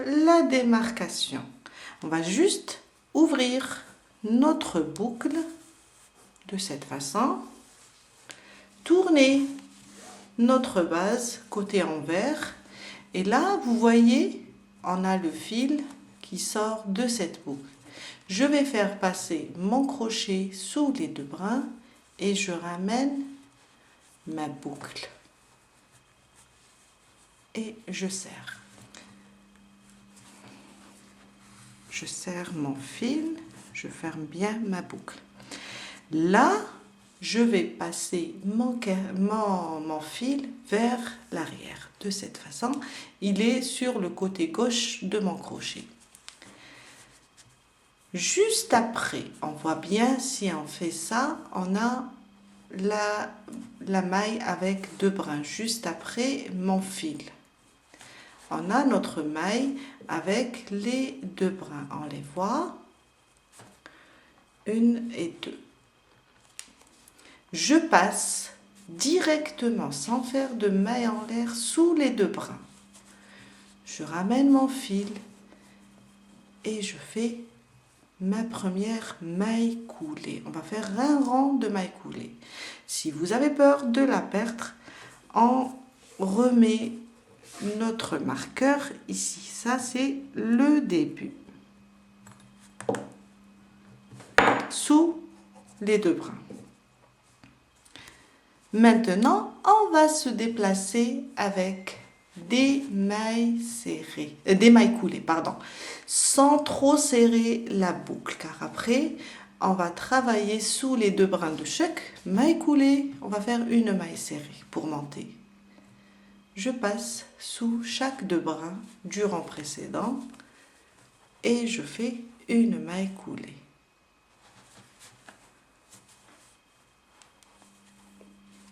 la démarcation. On va juste ouvrir notre boucle de cette façon, tourner notre base côté envers et là vous voyez on a le fil qui sort de cette boucle. Je vais faire passer mon crochet sous les deux brins et je ramène ma boucle et je serre. Je serre mon fil, je ferme bien ma boucle. Là, je vais passer mon fil vers l'arrière. De cette façon, il est sur le côté gauche de mon crochet. Juste après, on voit bien si on fait ça, on a la maille avec deux brins. Juste après mon fil, on a notre maille avec les deux brins. On les voit, une et deux. Je passe directement sans faire de maille en l'air sous les deux brins. Je ramène mon fil et je fais ma première maille coulée. On va faire un rang de maille coulée. Si vous avez peur de la perdre, on remet notre marqueur ici. Ça, c'est le début. Sous les deux brins. Maintenant, on va se déplacer avec des mailles serrées, des mailles coulées, pardon, sans trop serrer la boucle, car après, on va travailler sous les deux brins de chaque maille coulée. On va faire une maille serrée pour monter. Je passe sous chaque deux brins du rang précédent et je fais une maille coulée.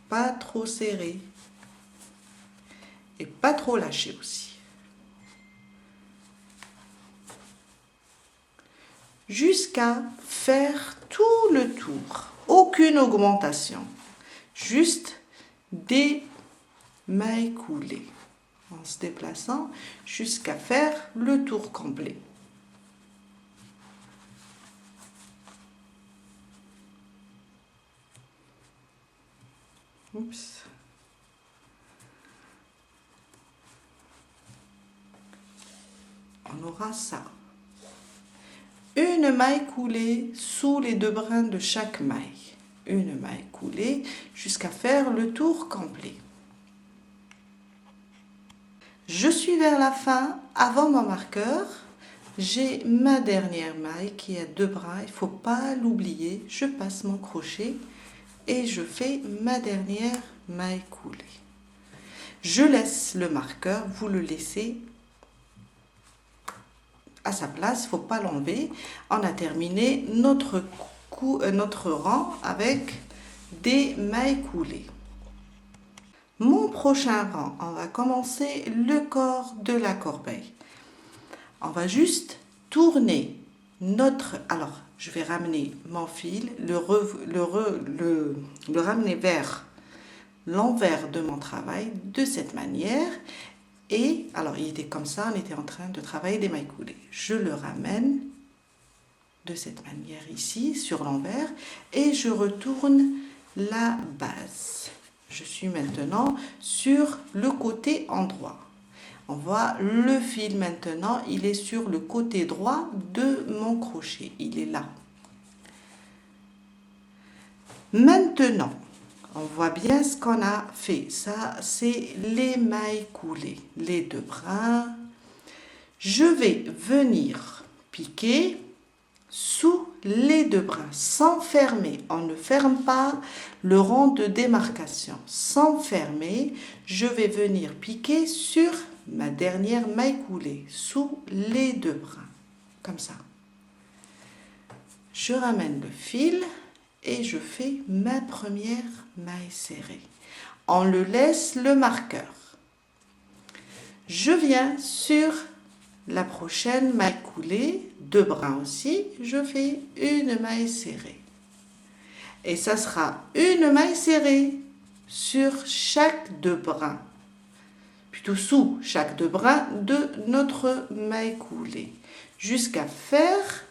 Pas trop serré et pas trop lâché aussi. Jusqu'à faire tout le tour, aucune augmentation, juste des mailles coulées en se déplaçant jusqu'à faire le tour complet. Oups. On aura ça. Une maille coulée sous les deux brins de chaque maille. Une maille coulée jusqu'à faire le tour complet. Je suis vers la fin, avant mon marqueur. J'ai ma dernière maille qui a deux brins. Il ne faut pas l'oublier. Je passe mon crochet et je fais ma dernière maille coulée. Je laisse le marqueur, vous le laissez à sa place, il ne faut pas l'enlever. On a terminé notre rang avec des mailles coulées. Mon prochain rang, on va commencer le corps de la corbeille. On va juste tourner notre... Alors, je vais ramener mon fil, le ramener vers l'envers de mon travail de cette manière. Et alors, il était comme ça, on était en train de travailler des mailles coulées. Je le ramène de cette manière ici, sur l'envers, et je retourne la base. Je suis maintenant sur le côté endroit. On voit le fil maintenant, il est sur le côté droit de mon crochet. Il est là. Maintenant, on voit bien ce qu'on a fait. Ça, c'est les mailles coulées, les deux brins. Je vais venir piquer sous les deux brins, sans fermer. On ne ferme pas le rang de démarcation. Sans fermer, je vais venir piquer sur ma dernière maille coulée, sous les deux brins, comme ça. Je ramène le fil et je fais ma première maille serrée. On le laisse le marqueur. Je viens sur la prochaine maille coulée, deux brins aussi, je fais une maille serrée. Et ça sera une maille serrée sur chaque deux brins. plutôt sous chaque deux brins de notre maille coulée, jusqu'à faire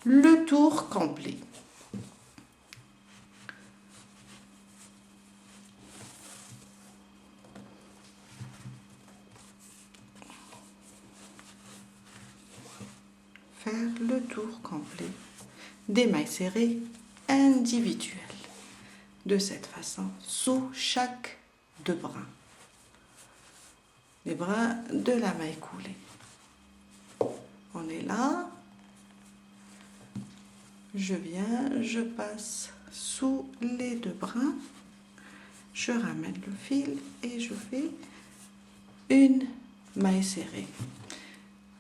le tour complet. Faire le tour complet des mailles serrées individuelles. De cette façon, sous chaque deux brins. Les brins de la maille coulée. On est là. Je viens, je passe sous les deux brins. Je ramène le fil et je fais une maille serrée.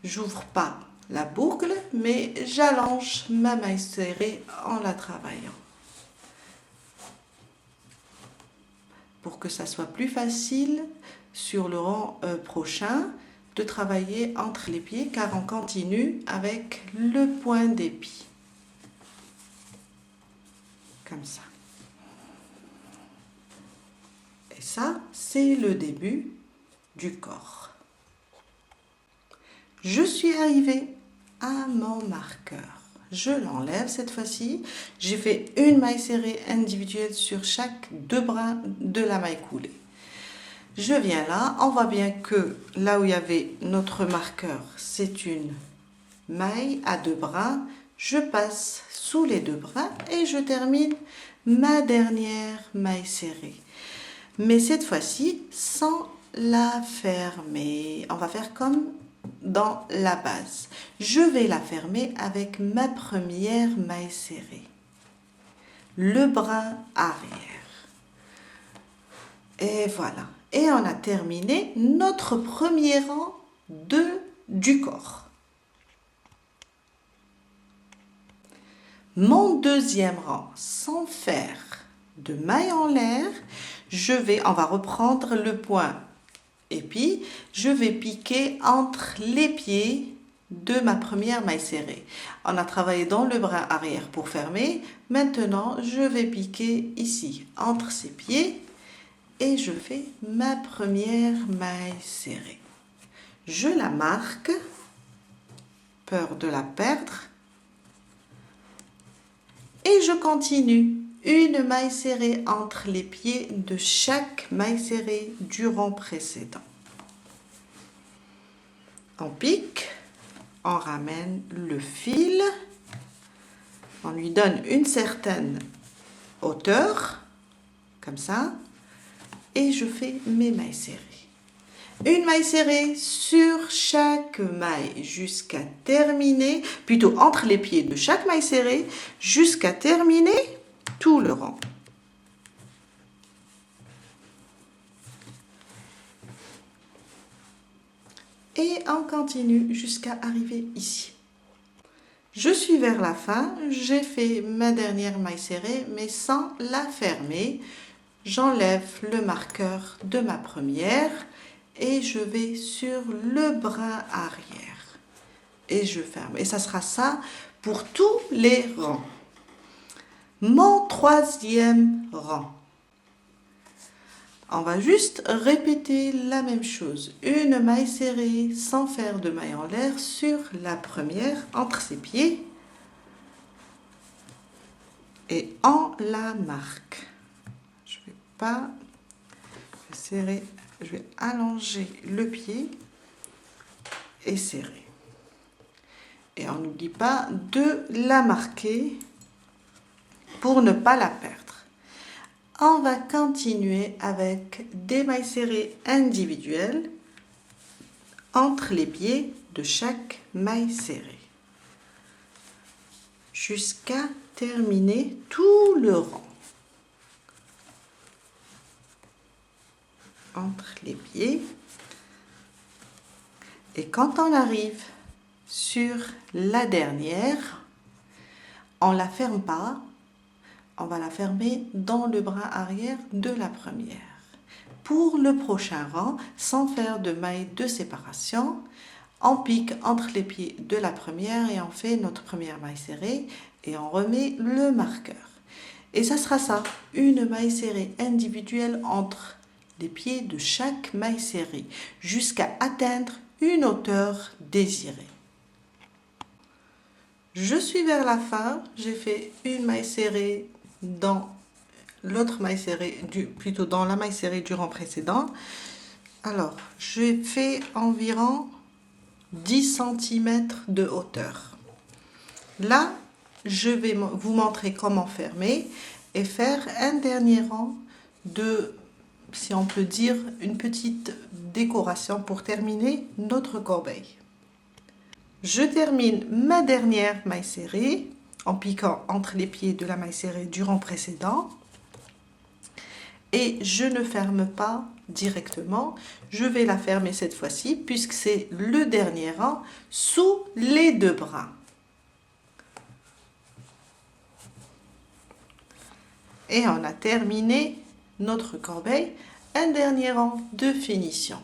J'ouvre pas la boucle, mais j'allonge ma maille serrée en la travaillant. Pour que ça soit plus facile sur le rang prochain de travailler entre les pieds, car on continue avec le point d'épi. Comme ça. Et ça, c'est le début du corps. Je suis arrivée à mon marqueur. Je l'enlève cette fois-ci. J'ai fait une maille serrée individuelle sur chaque deux brins de la maille coulée. Je viens là, on voit bien que là où il y avait notre marqueur, c'est une maille à deux brins. Je passe sous les deux brins et je termine ma dernière maille serrée. Mais cette fois-ci, sans la fermer. On va faire comme dans la base. Je vais la fermer avec ma première maille serrée. Le brin arrière. Et voilà. Et on a terminé notre premier rang du corps. Mon deuxième rang, sans faire de maille en l'air, on va reprendre le point et puis je vais piquer entre les pieds de ma première maille serrée. On a travaillé dans le brin arrière pour fermer. Maintenant, je vais piquer ici entre ces pieds et je fais ma première maille serrée. Je la marque, peur de la perdre, et je continue. Une maille serrée entre les pieds de chaque maille serrée du rang précédent. On pique, on ramène le fil, on lui donne une certaine hauteur, comme ça, et je fais mes mailles serrées. Une maille serrée sur chaque maille jusqu'à terminer, plutôt entre les pieds de chaque maille serrée, jusqu'à terminer tout le rang. Et on continue jusqu'à arriver ici. Je suis vers la fin, j'ai fait ma dernière maille serrée, mais sans la fermer. J'enlève le marqueur de ma première et je vais sur le brin arrière. Et je ferme. Et ça sera ça pour tous les rangs. Mon troisième rang. On va juste répéter la même chose. Une maille serrée sans faire de maille en l'air sur la première entre ses pieds. Et on la marque. Je vais pas serrer, je vais allonger le pied et serrer. Et on n'oublie pas de la marquer pour ne pas la perdre. On va continuer avec des mailles serrées individuelles entre les pieds de chaque maille serrée jusqu'à terminer tout le rang. Entre les pieds. Et quand on arrive sur la dernière, on ne la ferme pas. On va la fermer dans le brin arrière de la première. Pour le prochain rang, sans faire de maille de séparation, on pique entre les pieds de la première et on fait notre première maille serrée et on remet le marqueur. Et ça sera ça, une maille serrée individuelle entre les pieds de chaque maille serrée jusqu'à atteindre une hauteur désirée. Je suis vers la fin, j'ai fait une maille serrée dans l'autre maille serrée, plutôt dans la maille serrée du rang précédent. Alors, j'ai fait environ 10 cm de hauteur. Là, je vais vous montrer comment fermer et faire un dernier rang de, si on peut dire, une petite décoration pour terminer notre corbeille. Je termine ma dernière maille serrée en piquant entre les pieds de la maille serrée du rang précédent et je ne ferme pas directement, je vais la fermer cette fois-ci puisque c'est le dernier rang sous les deux bras. Et on a terminé notre corbeille, un dernier rang de finition.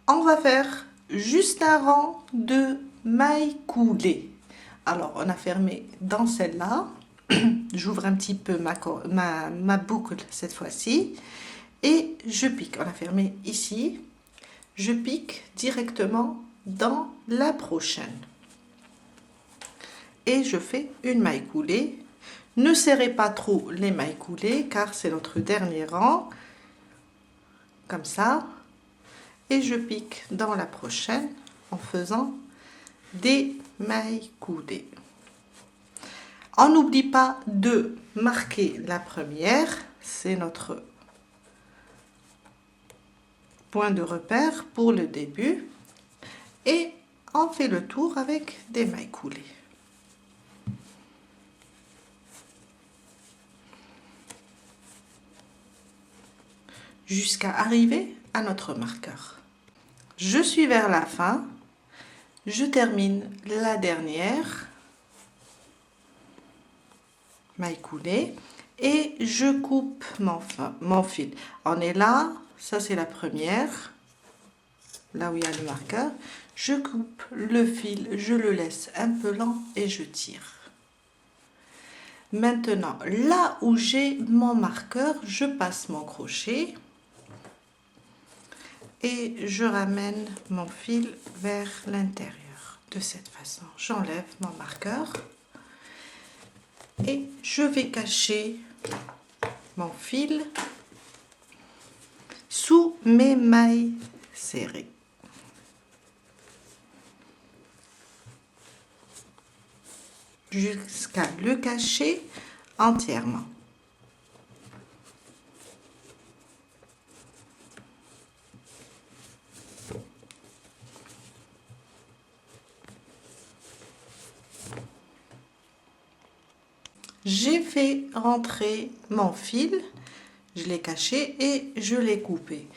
On va faire juste un rang de mailles coulées. Alors, on a fermé dans celle-là. J'ouvre un petit peu ma boucle cette fois-ci. Et je pique. On a fermé ici. Je pique directement dans la prochaine. Et je fais une maille coulée. Ne serrez pas trop les mailles coulées car c'est notre dernier rang. Comme ça. Et je pique dans la prochaine en faisant des mailles coulées. On n'oublie pas de marquer la première, c'est notre point de repère pour le début et on fait le tour avec des mailles coulées. Jusqu'à arriver à notre marqueur. Je suis vers la fin, je termine la dernière maille coulée et je coupe mon fil. On est là, ça c'est la première, là où il y a le marqueur. Je coupe le fil, je le laisse un peu lent et je tire. Maintenant, là où j'ai mon marqueur, je passe mon crochet et je ramène mon fil vers l'intérieur. De cette façon, j'enlève mon marqueur et je vais cacher mon fil sous mes mailles serrées. Jusqu'à le cacher entièrement. J'ai fait rentrer mon fil, je l'ai caché et je l'ai coupé.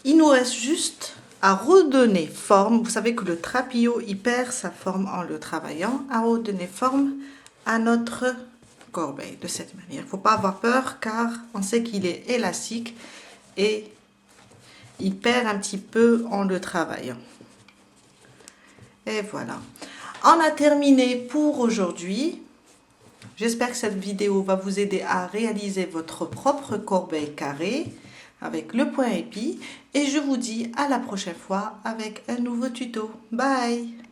Il nous reste juste à redonner forme. Vous savez que le trapillo, il perd sa forme en le travaillant, à redonner forme à notre corbeille de cette manière. Il ne faut pas avoir peur car on sait qu'il est élastique et il perd un petit peu en le travaillant. Et voilà. On a terminé pour aujourd'hui. J'espère que cette vidéo va vous aider à réaliser votre propre corbeille carrée avec le point épi et je vous dis à la prochaine fois avec un nouveau tuto. Bye!